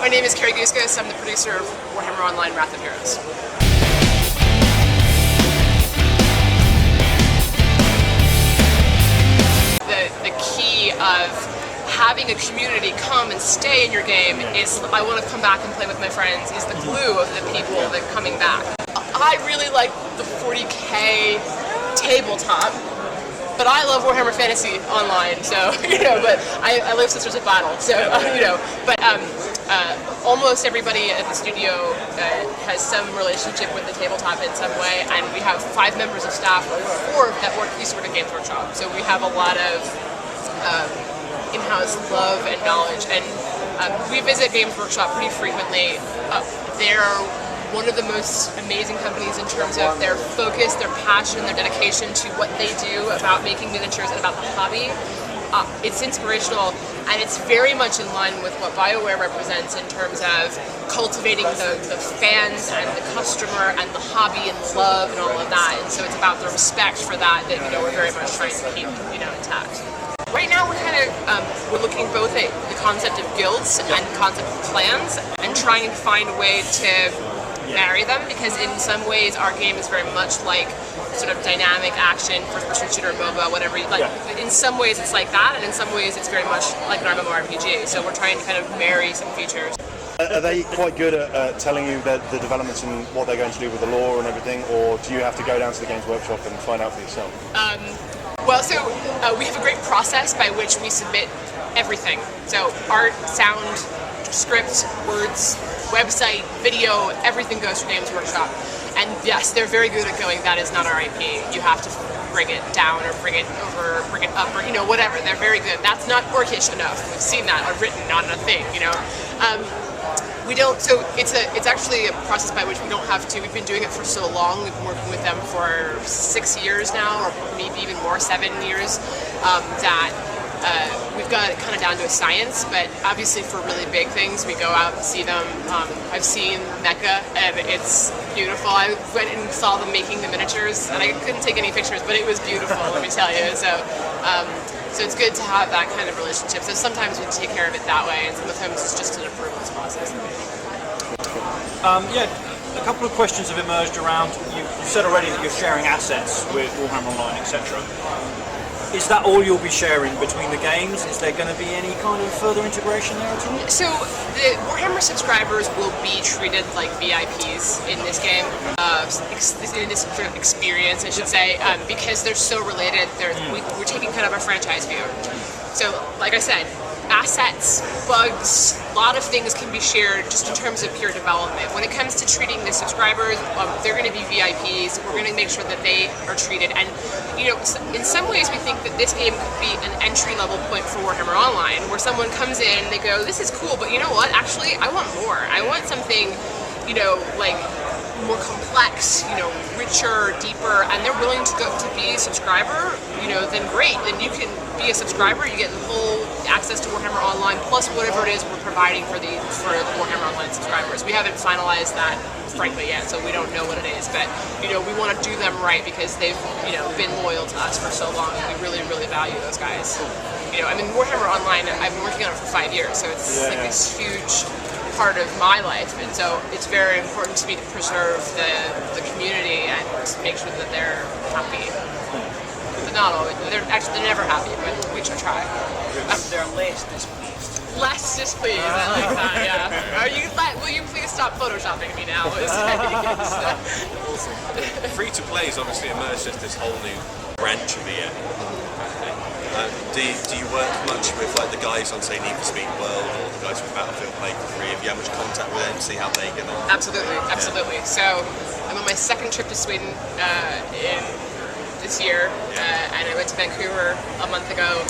My name is Carrie Gouskos. I'm the producer of Warhammer Online Wrath of Heroes. The key of having a community come and stay in your game is, I want to come back and play with my friends, is the glue of the people that are coming back. I really like the 40k tabletop, but I love Warhammer Fantasy Online, so, but I love Sisters of Battle, so, almost everybody at the studio has some relationship with the tabletop in some way, and we have 5 members of staff, 4 that work at Eastward and Games Workshop, so we have a lot of in-house love and knowledge, and we visit Games Workshop pretty frequently. They're one of the most amazing companies in terms of their focus, their passion, their dedication to what they do about making miniatures and about the hobby. It's inspirational, and it's very much in line with what Bioware represents in terms of cultivating the fans and the customer and the hobby and love and all of that. And so it's about the respect for that we're very much trying to keep intact. Right now we're looking both at the concept of guilds and the concept of clans, and trying to find a way to marry them, because in some ways our game is very much like sort of dynamic action, first-person shooter, MOBA, whatever. In some ways it's like that, and in some ways it's very much like an MMORPG. So we're trying to kind of marry some features. Are they quite good at telling you the developments and what they're going to do with the lore and everything, or do you have to go down to the Games Workshop and find out for yourself? We have a great process by which we submit everything. So art, sound, script, words, website, video, everything goes through Games Workshop. And yes, they're very good at going, that is not our IP. You have to bring it down or bring it over, bring it up, or whatever. They're very good. That's not orcish enough. We've seen that written on a thing, We don't, so it's actually a process by which we don't have to. We've been doing it for so long. We've been working with them for 6 years now, or maybe even more, 7 years, that we've got it kind of down to a science. But obviously for really big things, we go out and see them. I've seen Mecca, and it's beautiful. I went and saw them making the miniatures, and I couldn't take any pictures, but it was beautiful, let me tell you. So it's good to have that kind of relationship. So sometimes we take care of it that way, and sometimes it's just an approvals process. A couple of questions have emerged around, you said already that you're sharing assets with Warhammer Online, etc. Is that all you'll be sharing between the games? Is there going to be any kind of further integration there at all? So the Warhammer subscribers will be treated like VIPs in this game, in this experience, I should say, because they're so related. We're taking kind of a franchise view. So, like I said, assets, bugs, a lot of things can be shared just in terms of pure development. When it comes to treating the subscribers, they're going to be VIPs. We're going to make sure that they are treated. And, in some ways we think that this game could be an entry-level point for Warhammer Online, where someone comes in and they go, this is cool, but you know what? Actually, I want more. I want something, like more complex, richer, deeper, and they're willing to go to be a subscriber, then great. Then you can be a subscriber, you get the full access to Warhammer Online, plus whatever it is we're providing for the Warhammer Online subscribers. We haven't finalized that, frankly, yet, so we don't know what it is, but, we want to do them right because they've, been loyal to us for so long, and we really, really value those guys. Warhammer Online, I've been working on it for 5 years, so it's like this huge part of my life, and so it's very important to me to preserve the community and make sure that they're happy. But not always. They're never happy, but we should try. They're less displeased. Less displeased. I like that. Yeah. Will you please stop photoshopping me now? Free to play is obviously emerged as this whole new branch of EA. Do you work much with the guys on, say, Need for Speed World, or the guys from Battlefield Play for Free? Have you had much contact with them to see how they get on? Absolutely. Yeah. So I'm on my 2nd trip to Sweden in this year, and I went to Vancouver a month ago.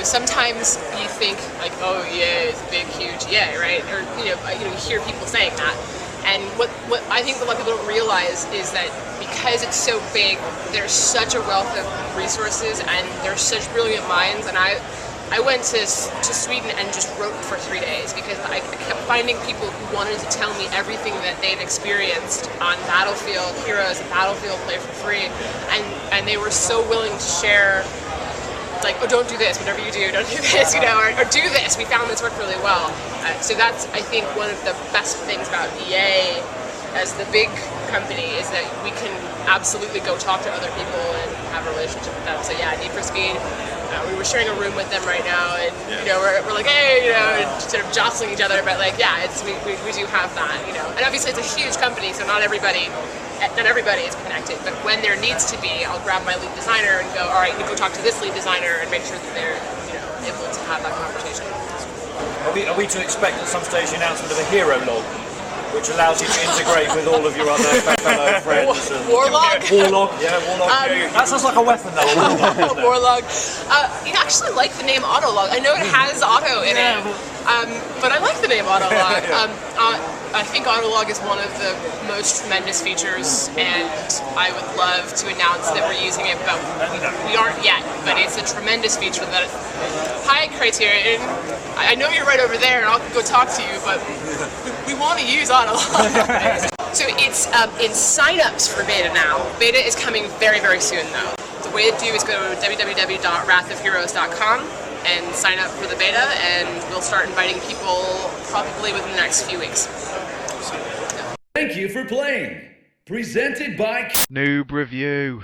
Sometimes you think oh yeah, it's a big, huge yeah, right? Or you hear people saying that. And what I think a lot of people don't realize is that because it's so big, there's such a wealth of resources and there's such brilliant minds. And I went to Sweden and just wrote for 3 days because I kept finding people who wanted to tell me everything that they'd experienced on Battlefield Heroes and Battlefield Play for Free, and they were so willing to share like, oh, don't do this, whatever you do, don't do this, you know, or do this. We found this worked really well. So that's, I think, one of the best things about EA as the big company is that we can absolutely go talk to other people and have a relationship with them. So yeah, Need for Speed, we were sharing a room with them right now, and you know, we're like, hey, you know, and sort of jostling each other, but like, yeah, it's we do have that, you know. And obviously it's a huge company, so not everybody is connected, but when there needs to be, I'll grab my lead designer and go, all right, you go talk to this lead designer and make sure that they're, you know, able to have that conversation. Are we to expect at some stage the announcement of a hero log, which allows you to integrate with all of your other fellow friends? Warlog? Warlog, yeah, Warlog. That sounds like a weapon though. Warlog. You actually like the name Autolog. I know it has auto in it, but I like the name Autolog. I think Autolog is one of the most tremendous features, and I would love to announce that we're using it, but we aren't yet. But it's a tremendous feature that. Hi, Criterion. I know you're right over there, and I'll go talk to you, but we want to use Autolog. So it's in sign-ups for beta now. Beta is coming very, very soon, though. The way to do is go to www.wrathofheroes.com and sign up for the beta, and we'll start inviting people probably within the next few weeks. Thank you for playing. Presented by Noob Review.